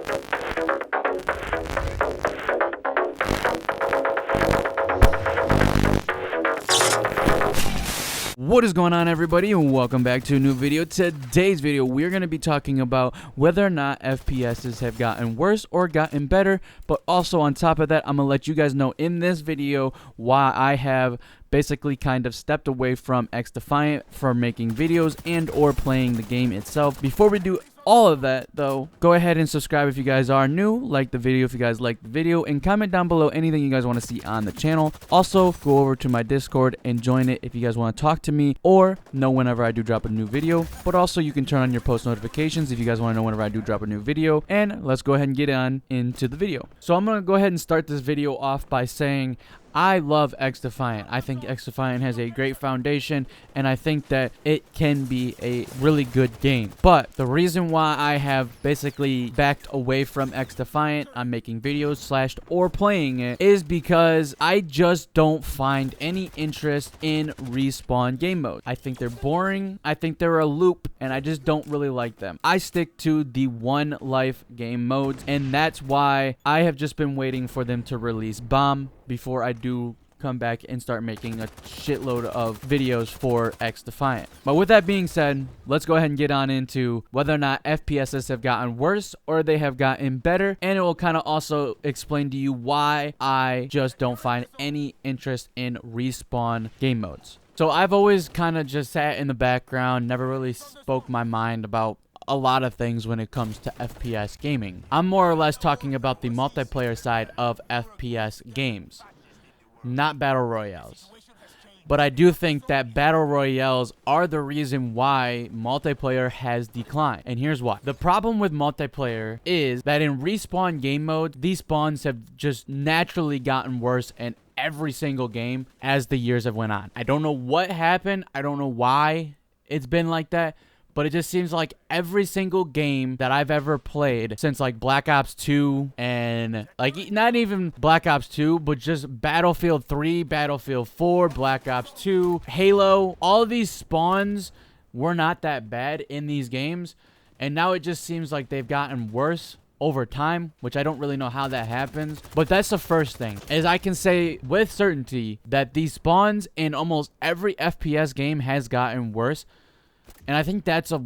What is going on, everybody, and welcome back to a new video. Today's video, we're going to be talking about whether or not FPSs have gotten worse or gotten better, but also on top of that, I'm going to let you guys know in this video why I have basically kind of stepped away from XDefiant for making videos and or playing the game itself. Before we do all of that, though, go ahead and subscribe if you guys are new, like the video if you guys like the video, and comment down below anything you guys want to see on the channel. Also, go over to my Discord and join it if you guys want to talk to me or know whenever I do drop a new video. But also, you can turn on your post notifications if you guys want to know whenever I do drop a new video. And let's go ahead and get on into the video. So I'm going to go ahead and start this video off by saying I love XDefiant. I think XDefiant has a great foundation, and I think that it can be a really good game. But the reason why I have basically backed away from XDefiant on making videos or playing it is because I just don't find any interest in respawn game modes. I think they're boring. I think they're a loop, and I just don't really like them. I stick to the one life game modes, and that's why I have just been waiting for them to release Bomb before I do come back and start making a shitload of videos for XDefiant. But with that being said, let's go ahead and get on into whether or not FPSs have gotten worse or they have gotten better, and it will kind of also explain to you why I just don't find any interest in respawn game modes. So I've always kind of just sat in the background, never really spoke my mind about a lot of things when it comes to FPS gaming. I'm more or less talking about the multiplayer side of FPS games, not battle royales. But I do think that battle royales are the reason why multiplayer has declined. And here's why. The problem with multiplayer is that in respawn game mode, these spawns have just naturally gotten worse in every single game as the years have went on. I don't know what happened. I don't know why it's been like that. But it just seems like every single game that I've ever played since like Black Ops 2 and like not even Black Ops 2, but just Battlefield 3, Battlefield 4, Black Ops 2, Halo, all of these spawns were not that bad in these games. And now it just seems like they've gotten worse over time, which I don't really know how that happens. But that's the first thing, is I can say with certainty that these spawns in almost every FPS game has gotten worse. And I think that's a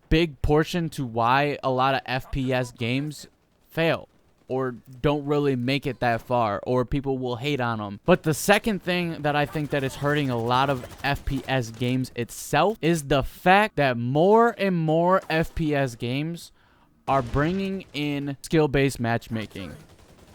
big portion to why a lot of FPS games fail or don't really make it that far, or people will hate on them. But the second thing that I think that is hurting a lot of FPS games itself is the fact that more and more FPS games are bringing in skill-based matchmaking.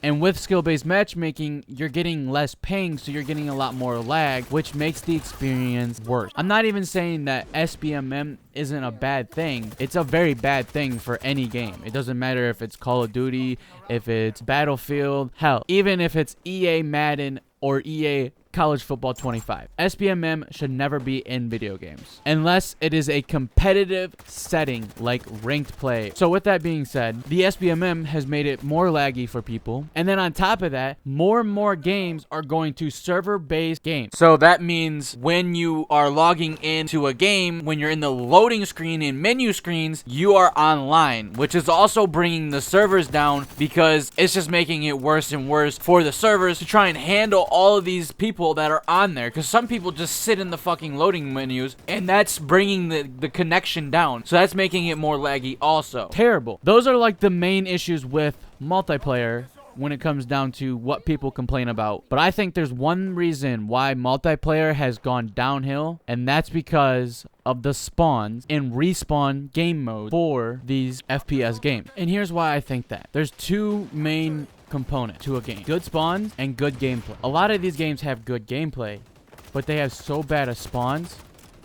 And with skill-based matchmaking, you're getting less ping, so you're getting a lot more lag, which makes the experience worse. I'm not even saying that SBMM isn't a bad thing. It's a very bad thing for any game. It doesn't matter if it's Call of Duty, if it's Battlefield, hell, even if it's EA Madden or EA College Football 25. SBMM should never be in video games unless it is a competitive setting like ranked play. So with that being said, the SBMM has made it more laggy for people. And then on top of that, more and more games are going to server-based games. So that means when you are logging into a game, when you're in the loading screen and menu screens, you are online, which is also bringing the servers down because it's just making it worse and worse for the servers to try and handle all of these people that are on there, because some people just sit in the fucking loading menus, and that's bringing the connection down, so that's making it more laggy also. Terrible. Those are like the main issues with multiplayer when it comes down to what people complain about. But I think there's one reason why multiplayer has gone downhill, and that's because of the spawns in respawn game mode for these FPS games. And here's why I think that. There's two main component to a game: good spawns and good gameplay. A lot of these games have good gameplay, but they have so bad of spawns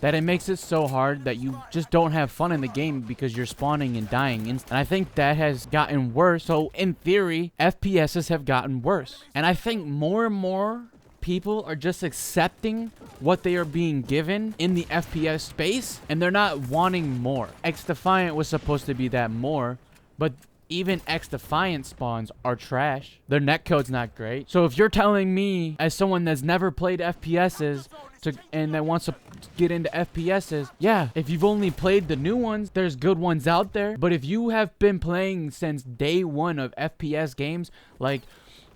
that it makes it so hard that you just don't have fun in the game because you're spawning and dying. And I think that has gotten worse. So in theory, FPSs have gotten worse. And I think more and more people are just accepting what they are being given in the FPS space, and they're not wanting more. XDefiant was supposed to be that more, but even X-Defiant spawns are trash. Their netcode's not great. So if you're telling me, as someone that's never played FPSs, and that wants to get into FPSs, yeah, if you've only played the new ones, there's good ones out there. But if you have been playing since day one of FPS games, like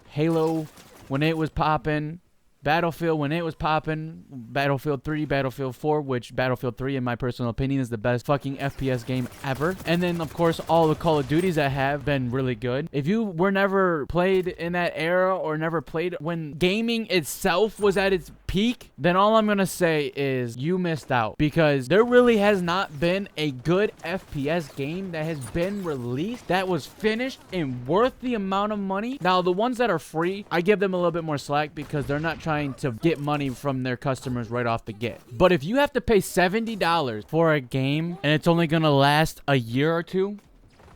Halo when it was popping, Battlefield when it was popping, Battlefield 3, Battlefield 4, which Battlefield 3 in my personal opinion is the best fucking FPS game ever. And then of course all the Call of Duties that have been really good. If you were never played in that era or never played when gaming itself was at its peak, then all I'm gonna say is you missed out, because there really has not been a good FPS game that has been released that was finished and worth the amount of money. Now the ones that are free, I give them a little bit more slack because they're not trying to get money from their customers right off the get. But if you have to pay $70 for a game and it's only gonna last a year or two,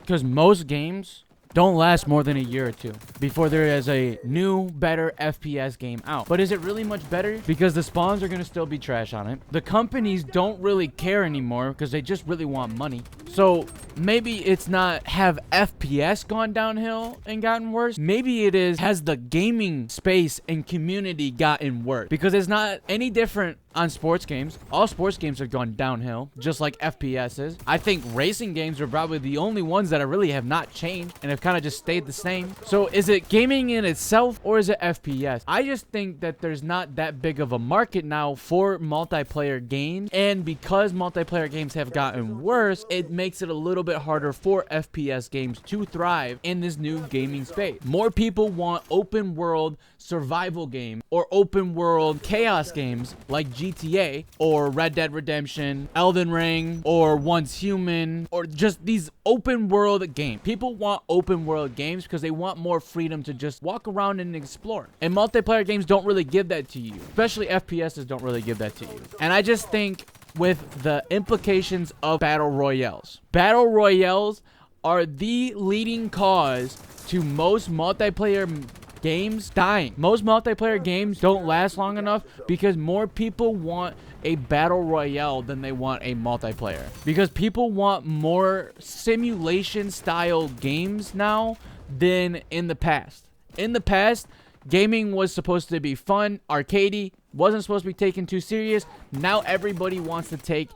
because most games don't last more than a year or two before there is a new, better FPS game out. But is it really much better? Because the spawns are going to still be trash on it. The companies don't really care anymore because they just really want money. So maybe it's not have FPS gone downhill and gotten worse. Maybe it is, has the gaming space and community gotten worse? Because it's not any different on sports games. All sports games have gone downhill, just like FPSs. I think racing games are probably the only ones that really have not changed and have kind of just stayed the same. So is it gaming in itself or is it FPS? I just think that there's not that big of a market now for multiplayer games. And because multiplayer games have gotten worse, it makes it a little bit harder for FPS games to thrive in this new gaming space. More people want open world survival games or open world chaos games like GTA or Red Dead Redemption, Elden Ring, or Once Human, or just these open world games. People want open world games because they want more freedom to just walk around and explore. And multiplayer games don't really give that to you. Especially FPSs don't really give that to you. And I just think with the implications of battle royales. Battle royales are the leading cause to most multiplayer games dying. Most multiplayer games don't last long enough because more people want a battle royale than they want a multiplayer. Because people want more simulation style games now than in the past. In the past, gaming was supposed to be fun, arcadey, wasn't supposed to be taken too serious. Now everybody wants to take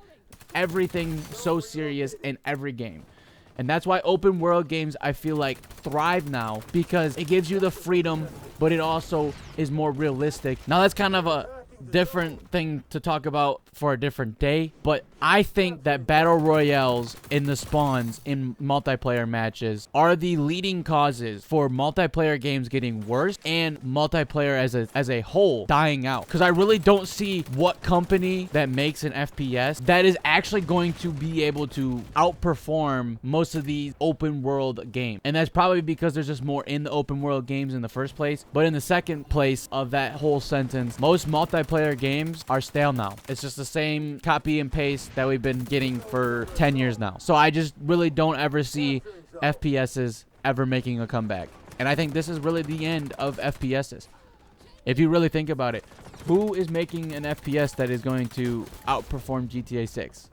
everything so serious in every game. And that's why open world games, I feel like, thrive now, because it gives you the freedom, but it also is more realistic. Now, that's kind of a different thing to talk about for a different day, but I think that battle royales in the spawns in multiplayer matches are the leading causes for multiplayer games getting worse and multiplayer as a whole dying out. Because I really don't see what company that makes an FPS that is actually going to be able to outperform most of these open world games. And that's probably because there's just more in the open world games in the first place. But in the second place of that whole sentence, most multiplayer games are stale now. It's just the same copy and paste that we've been getting for 10 years now. So I just really don't ever see FPSs ever making a comeback. And I think this is really the end of FPSs. If you really think about it, who is making an FPS that is going to outperform GTA 6?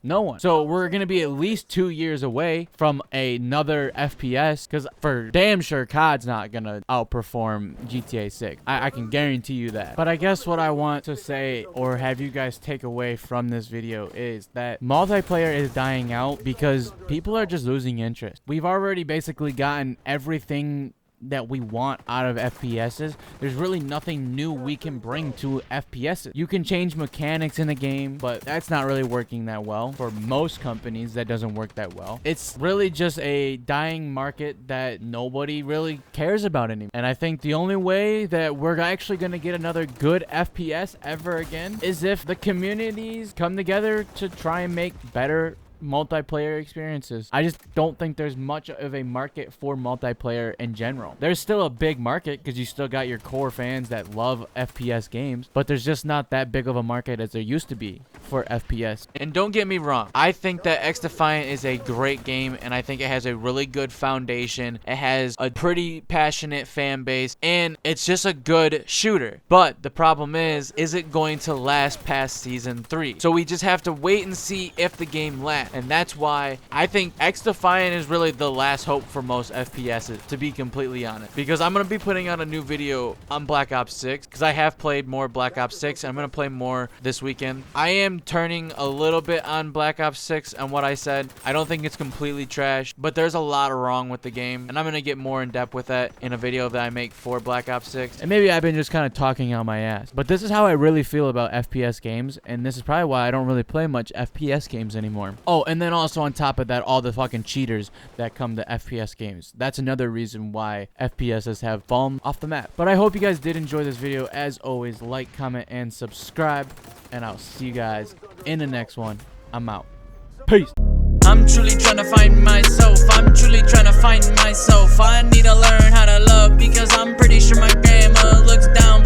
No one. So we're going to be at least 2 years away from another FPS, because for damn sure COD's not going to outperform GTA 6. I can guarantee you that. But I guess what I want to say, or have you guys take away from this video, is that multiplayer is dying out because people are just losing interest. We've already basically gotten everything that we want out of FPSs. There's really nothing new we can bring to FPSs. You can change mechanics in the game, but that's not really working that well. For most companies, that doesn't work that well. It's really just a dying market that nobody really cares about anymore. And I think the only way that we're actually going to get another good FPS ever again is if the communities come together to try and make better multiplayer experiences. I just don't think there's much of a market for multiplayer in general. There's still a big market because you still got your core fans that love FPS games, but there's just not that big of a market as there used to be. for FPS. And don't get me wrong, I think that X Defiant is a great game, and I think it has a really good foundation. It has a pretty passionate fan base, and it's just a good shooter. But the problem is it going to last past season 3? So we just have to wait and see if the game lasts. And that's why I think X Defiant is really the last hope for most FPSs, to be completely honest. Because I'm going to be putting out a new video on Black Ops 6, because I have played more Black Ops 6, and I'm going to play more this weekend. I am turning a little bit on Black Ops 6 and what I said. I don't think it's completely trash, but there's a lot wrong with the game, and I'm going to get more in depth with that in a video that I make for Black Ops 6. And maybe I've been just kind of talking out my ass, but this is how I really feel about FPS games, and this is probably why I don't really play much FPS games anymore. Oh, and then also on top of that, all the fucking cheaters that come to FPS games. That's another reason why FPSs have fallen off the map. But I hope you guys did enjoy this video. As always, like, comment, and subscribe, and I'll see you guys in the next one. I'm out. Peace. I'm truly trying to find myself. I'm truly trying to find myself. I need to learn how to love, because I'm pretty sure my grandma looks down